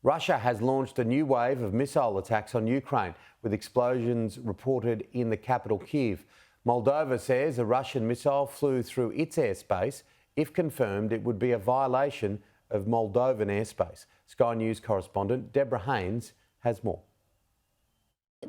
Russia has launched a new wave of missile attacks on Ukraine, with explosions reported in the capital Kyiv. Moldova says a Russian missile flew through its airspace. If confirmed, it would be a violation of Moldovan airspace. Sky News correspondent Deborah Haynes has more.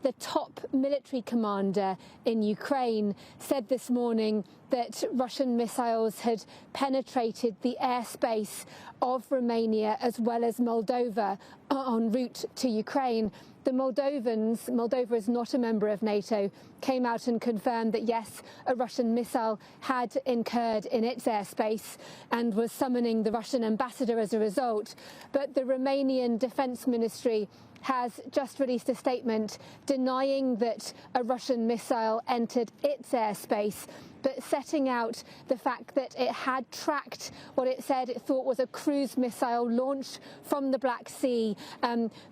The top military commander in Ukraine said this morning that Russian missiles had penetrated the airspace of Romania as well as Moldova en route to Ukraine. The Moldova is not a member of NATO, came out and confirmed that yes, a Russian missile had incurred in its airspace and was summoning the Russian ambassador as a result. But the Romanian Defence Ministry has just released a statement denying that a Russian missile entered its airspace, but setting out the fact that it had tracked what it said it thought was a cruise missile launched from the Black Sea,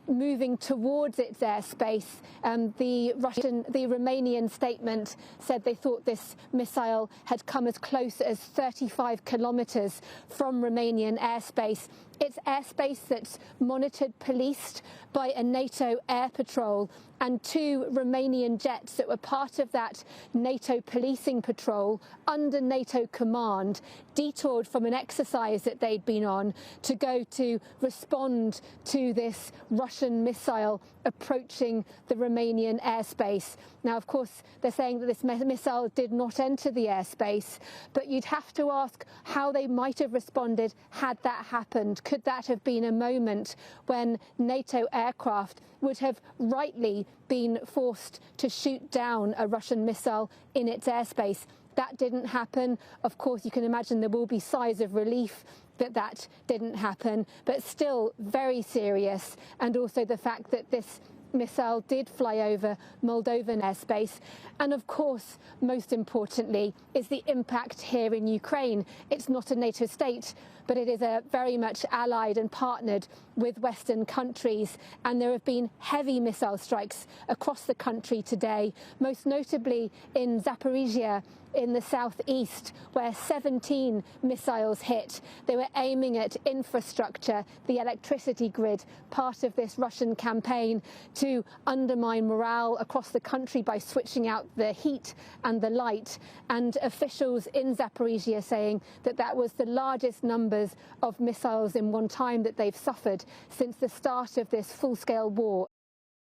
moving towards its airspace. The Romanian statement said they thought this missile had come as close as 35 kilometres from Romanian airspace. It's airspace that's monitored, policed by a NATO air patrol, and two Romanian jets that were part of that NATO policing patrol under NATO command detoured from an exercise that they'd been on to go to respond to this Russian missile approaching the Romanian airspace. Now, of course, they're saying that this missile did not enter the airspace, but you'd have to ask how they might have responded had that happened. Could that have been a moment when NATO aircraft would have rightly been forced to shoot down a Russian missile in its airspace? That didn't happen. Of course, you can imagine there will be sighs of relief that that didn't happen, but still very serious. And also the fact that this missile did fly over Moldovan airspace. And of course, most importantly, is the impact here in Ukraine. It's not a NATO state, but it is very much allied and partnered with Western countries. And there have been heavy missile strikes across the country today, most notably in Zaporizhia, in the southeast, where 17 missiles hit. They were aiming at infrastructure, the electricity grid, part of this Russian campaign to undermine morale across the country by switching out the heat and the light. And officials in Zaporizhia saying that that was the largest numbers of missiles in one time that they've suffered since the start of this full-scale war